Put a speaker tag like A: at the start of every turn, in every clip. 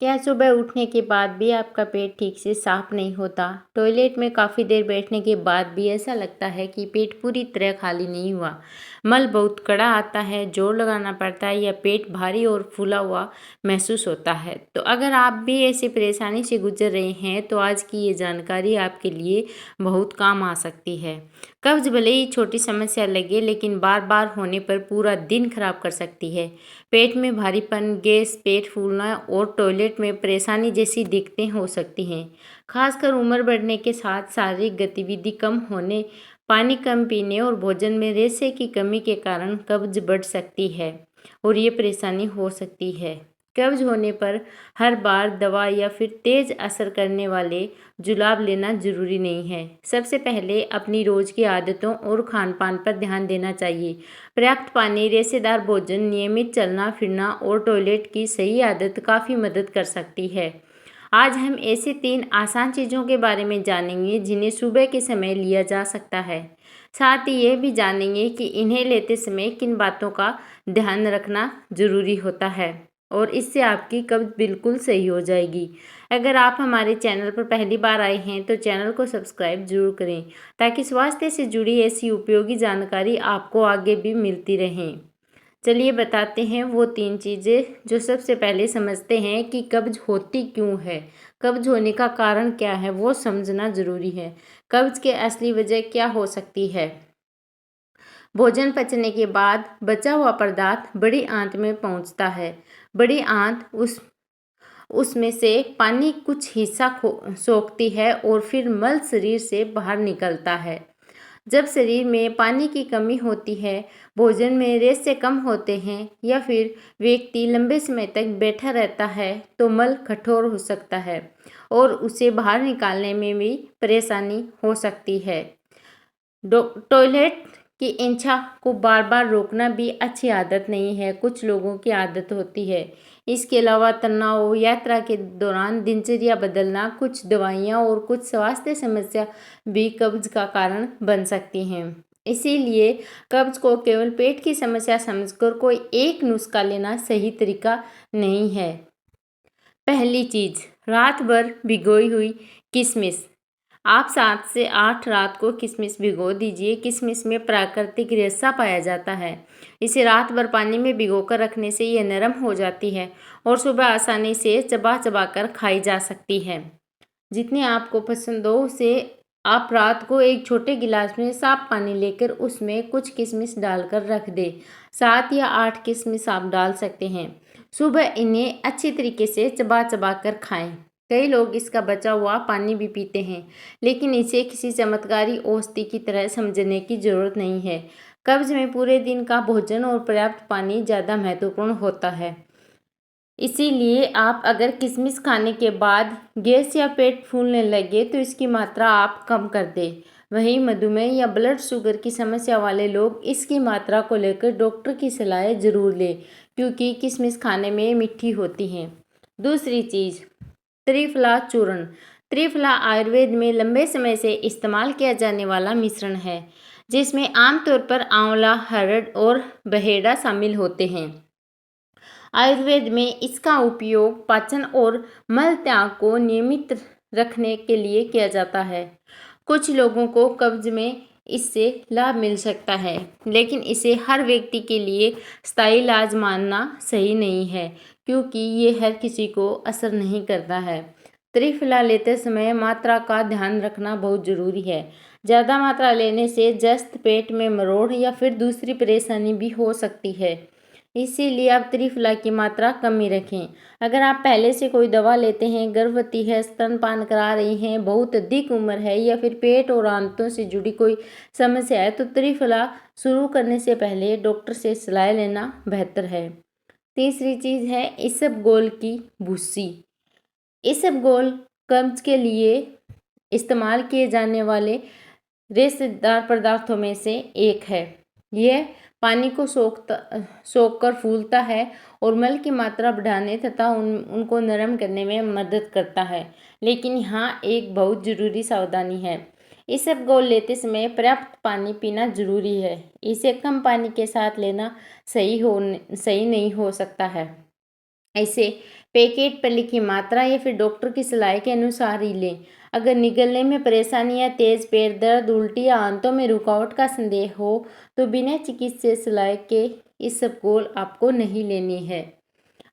A: क्या सुबह उठने के बाद भी आपका पेट ठीक से साफ नहीं होता? टॉयलेट में काफ़ी देर बैठने के बाद भी ऐसा लगता है कि पेट पूरी तरह खाली नहीं हुआ। मल बहुत कड़ा आता है, जोर लगाना पड़ता है या पेट भारी और फूला हुआ महसूस होता है। तो अगर आप भी ऐसी परेशानी से गुजर रहे हैं तो आज की ये जानकारी आपके लिए बहुत काम आ सकती है। कब्ज भले ही छोटी समस्या लगे, लेकिन बार बार होने पर पूरा दिन खराब कर सकती है। पेट में भारीपन, गैस, पेट फूलना और टॉयलेट में परेशानी जैसी दिक्कतें हो सकती हैं। खासकर उम्र बढ़ने के साथ शारीरिक गतिविधि कम होने, पानी कम पीने और भोजन में रेशे की कमी के कारण कब्ज बढ़ सकती है और ये परेशानी हो सकती है। कब्ज होने पर हर बार दवा या फिर तेज असर करने वाले जुलाब लेना जरूरी नहीं है। सबसे पहले अपनी रोज की आदतों और खान पान पर ध्यान देना चाहिए। पर्याप्त पानी, रेशेदार भोजन, नियमित चलना फिरना और टॉयलेट की सही आदत काफ़ी मदद कर सकती है। आज हम ऐसे 3 आसान चीज़ों के बारे में जानेंगे जिन्हें सुबह के समय लिया जा सकता है। साथ ही यह भी जानेंगे कि इन्हें लेते समय किन बातों का ध्यान रखना जरूरी होता है और इससे आपकी कब्ज बिल्कुल सही हो जाएगी। अगर आप हमारे चैनल पर पहली बार आए हैं तो चैनल को सब्सक्राइब जरूर करें ताकि स्वास्थ्य से जुड़ी ऐसी उपयोगी जानकारी आपको आगे भी मिलती रहें। चलिए बताते हैं वो 3 चीज़ें जो सबसे पहले समझते हैं कि कब्ज होती क्यों है। कब्ज होने का कारण क्या है वो समझना ज़रूरी है। कब्ज की असली वजह क्या हो सकती है? भोजन पचने के बाद बचा हुआ पदार्थ बड़ी आंत में पहुंचता है। बड़ी आंत उसमें से पानी कुछ हिस्सा सोखती है और फिर मल शरीर से बाहर निकलता है। जब शरीर में पानी की कमी होती है, भोजन में रेशे कम होते हैं या फिर व्यक्ति लंबे समय तक बैठा रहता है तो मल कठोर हो सकता है और उसे बाहर निकालने में भी परेशानी हो सकती है। टॉयलेट की इच्छा को बार बार रोकना भी अच्छी आदत नहीं है, कुछ लोगों की आदत होती है। इसके अलावा तनाव, यात्रा के दौरान दिनचर्या बदलना, कुछ दवाइयाँ और कुछ स्वास्थ्य समस्या भी कब्ज का कारण बन सकती हैं। इसीलिए कब्ज को केवल पेट की समस्या समझकर कोई एक नुस्खा लेना सही तरीका नहीं है। पहली चीज़, रात भर भिगोई हुई किशमिश। आप 7 से 8 रात को किशमिश भिगो दीजिए। किशमिश में प्राकृतिक रेशा पाया जाता है। इसे रात भर पानी में भिगोकर रखने से यह नरम हो जाती है और सुबह आसानी से चबा चबा कर खाई जा सकती है। जितनी आपको पसंद हो उसे आप रात को एक छोटे गिलास में साफ पानी लेकर उसमें कुछ किशमिश डालकर रख दें। 7 या 8 किशमिश आप डाल सकते हैं। सुबह इन्हें अच्छी तरीके से चबा चबा कर खाएं। कई लोग इसका बचा हुआ पानी भी पीते हैं, लेकिन इसे किसी चमत्कारी औषधि की तरह समझने की जरूरत नहीं है। कब्ज में पूरे दिन का भोजन और पर्याप्त पानी ज़्यादा महत्वपूर्ण होता है। इसीलिए आप अगर किशमिश खाने के बाद गैस या पेट फूलने लगे तो इसकी मात्रा आप कम कर दें। वहीं मधुमेह या ब्लड शुगर की समस्या वाले लोग इसकी मात्रा को लेकर डॉक्टर की सलाह जरूर लें, क्योंकि किशमिश खाने में मीठी होती हैं। दूसरी चीज़, त्रिफला चूर्ण। त्रिफला आयुर्वेद में लंबे समय से इस्तेमाल किया जाने वाला मिश्रण है, जिसमें आमतौर पर आंवला, हरड़ और बहेड़ा शामिल होते हैं। आयुर्वेद में इसका उपयोग पाचन और मल त्याग को नियमित रखने के लिए किया जाता है। कुछ लोगों को कब्ज में इससे लाभ मिल सकता है, लेकिन इसे हर व्यक्ति के लिए स्थायी इलाज मानना सही नहीं है, क्योंकि ये हर किसी को असर नहीं करता है। त्रिफला लेते समय मात्रा का ध्यान रखना बहुत जरूरी है। ज़्यादा मात्रा लेने से जस्त, पेट में मरोड़ या फिर दूसरी परेशानी भी हो सकती है। इसीलिए आप त्रिफला की मात्रा कम ही रखें। अगर आप पहले से कोई दवा लेते हैं, गर्भवती है, स्तनपान करा रही हैं, बहुत अधिक उम्र है या फिर पेट और आंतों से जुड़ी कोई समस्या है तो त्रिफला शुरू करने से पहले डॉक्टर से सलाह लेना बेहतर है। तीसरी चीज़ है इसबगोल की भूसी। इसबगोल कब्ज के लिए इस्तेमाल किए जाने वाले रेशेदार पदार्थों में से एक है। यह पानी को सोख कर फूलता है और मल की मात्रा बढ़ाने तथा उनको नरम करने में मदद करता है। लेकिन यहाँ एक बहुत ज़रूरी सावधानी है। इसबगोल लेते समय पर्याप्त पानी पीना जरूरी है। इसे कम पानी के साथ लेना सही नहीं हो सकता है। इसे पैकेट पर लिखी मात्रा या फिर डॉक्टर की सलाह के अनुसार ही लें। अगर निगलने में परेशानी या तेज पेट दर्द, उल्टी या आंतों में रुकावट का संदेह हो तो बिना चिकित्सकीय सलाह के इसबगोल आपको नहीं लेनी है।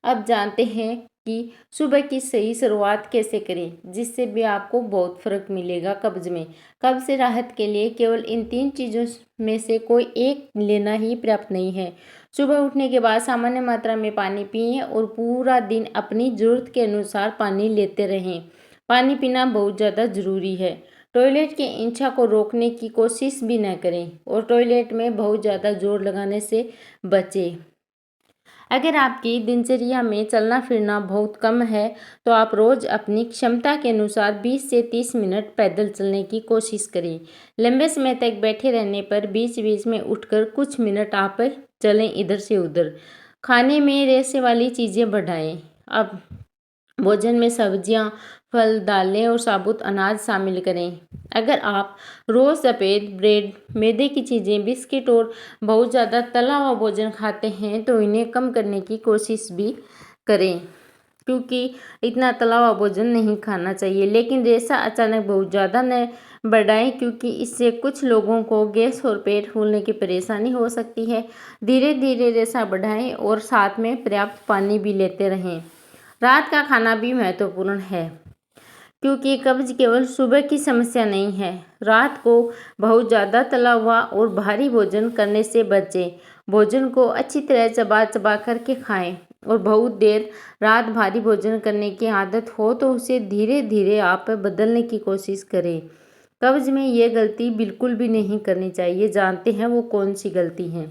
A: अब जानते हैं कि सुबह की सही शुरुआत कैसे करें, जिससे भी आपको बहुत फ़र्क मिलेगा कब्ज़ में। कब्ज़ से राहत के लिए केवल इन 3 चीज़ों में से कोई एक लेना ही पर्याप्त नहीं है। सुबह उठने के बाद सामान्य मात्रा में पानी पिएं और पूरा दिन अपनी ज़रूरत के अनुसार पानी लेते रहें। पानी पीना बहुत ज़्यादा ज़रूरी है। टॉयलेट की इच्छा को रोकने की कोशिश भी न करें और टॉयलेट में बहुत ज़्यादा जोर लगाने से बचें। अगर आपकी दिनचर्या में चलना फिरना बहुत कम है तो आप रोज़ अपनी क्षमता के अनुसार 20 से 30 मिनट पैदल चलने की कोशिश करें। लंबे समय तक बैठे रहने पर बीच बीच में उठकर कुछ मिनट आप चलें इधर से उधर। खाने में रेशे वाली चीज़ें बढ़ाएं। अब भोजन में सब्जियां, फल, दालें और साबुत अनाज शामिल करें। अगर आप रोज़ सफ़ेद ब्रेड, मैदे की चीज़ें, बिस्किट और बहुत ज़्यादा तला हुआ भोजन खाते हैं तो इन्हें कम करने की कोशिश भी करें, क्योंकि इतना तला हुआ भोजन नहीं खाना चाहिए। लेकिन रेशा अचानक बहुत ज़्यादा न बढ़ाएं, क्योंकि इससे कुछ लोगों को गैस और पेट फूलने की परेशानी हो सकती है। धीरे धीरे रेशा बढ़ाएं और साथ में पर्याप्त पानी भी लेते रहें। रात का खाना भी महत्वपूर्ण है, क्योंकि कब्ज केवल सुबह की समस्या नहीं है। रात को बहुत ज़्यादा तला हुआ और भारी भोजन करने से बचें। भोजन को अच्छी तरह चबा चबा करके खाएं और बहुत देर रात भारी भोजन करने की आदत हो तो उसे धीरे धीरे आप बदलने की कोशिश करें। कब्ज में ये गलती बिल्कुल भी नहीं करनी चाहिए। जानते हैं वो कौन सी गलती है?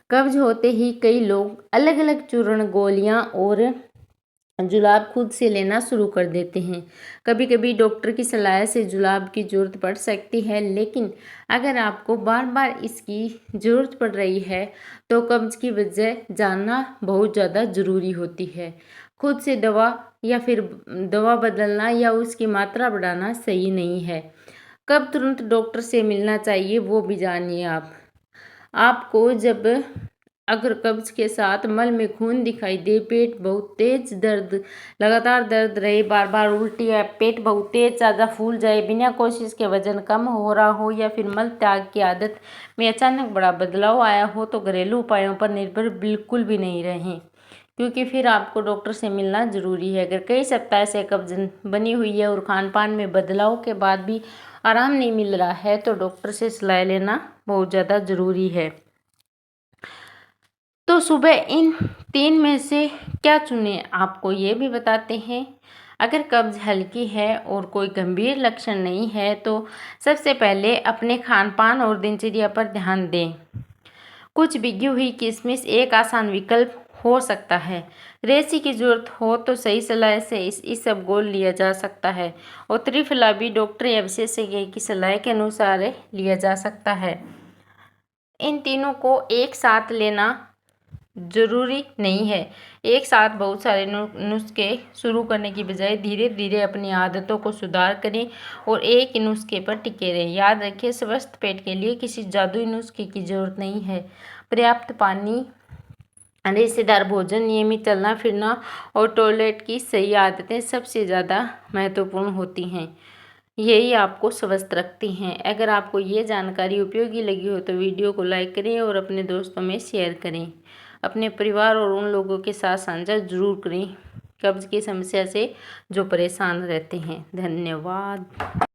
A: कब्ज होते ही कई लोग अलग अलग चूर्ण, गोलियां और जुलाब खुद से लेना शुरू कर देते हैं। कभी कभी डॉक्टर की सलाह से जुलाब की ज़रूरत पड़ सकती है, लेकिन अगर आपको बार बार इसकी ज़रूरत पड़ रही है तो कब्ज की वजह जानना बहुत ज़्यादा ज़रूरी होती है। खुद से दवा या फिर दवा बदलना या उसकी मात्रा बढ़ाना सही नहीं है। कब तुरंत डॉक्टर से मिलना चाहिए वो भी जानिए आपको जब अगर कब्ज के साथ मल में खून दिखाई दे, पेट बहुत तेज दर्द, लगातार दर्द रहे, बार बार उल्टी या पेट बहुत तेज ज़्यादा फूल जाए, बिना कोशिश के वजन कम हो रहा हो या फिर मल त्याग की आदत में अचानक बड़ा बदलाव आया हो तो घरेलू उपायों पर निर्भर बिल्कुल भी नहीं रहें, क्योंकि फिर आपको डॉक्टर से मिलना ज़रूरी है। अगर कई सप्ताह से कब्ज बनी हुई है और खान पान में बदलाव के बाद भी आराम नहीं मिल रहा है तो डॉक्टर से सलाह लेना बहुत ज़्यादा ज़रूरी है। तो सुबह इन 3 में से क्या चुनें, आपको ये भी बताते हैं। अगर कब्ज हल्की है और कोई गंभीर लक्षण नहीं है तो सबसे पहले अपने खान पान और दिनचर्या पर ध्यान दें। कुछ भिगी हुई किशमिश एक आसान विकल्प हो सकता है। रेशे की ज़रूरत हो तो सही सलाह से इसबगोल लिया जा सकता है और त्रिफला भी डॉक्टर या विशेषज्ञ की सलाह के अनुसार लिया जा सकता है। इन तीनों को एक साथ लेना जरूरी नहीं है। एक साथ बहुत सारे नुस्खे शुरू करने की बजाय धीरे धीरे अपनी आदतों को सुधार करें और एक ही नुस्खे पर टिके रहें। याद रखें, स्वस्थ पेट के लिए किसी जादुई नुस्खे की जरूरत नहीं है। पर्याप्त पानी, रेशेदार भोजन, नियमित चलना फिरना और टॉयलेट की सही आदतें सबसे ज़्यादा महत्वपूर्ण होती हैं। यही आपको स्वस्थ रखती हैं। अगर आपको ये जानकारी उपयोगी लगी हो तो वीडियो को लाइक करें और अपने दोस्तों में शेयर करें। अपने परिवार और उन लोगों के साथ साझा जरूर करें कब्ज की समस्या से जो परेशान रहते हैं। धन्यवाद।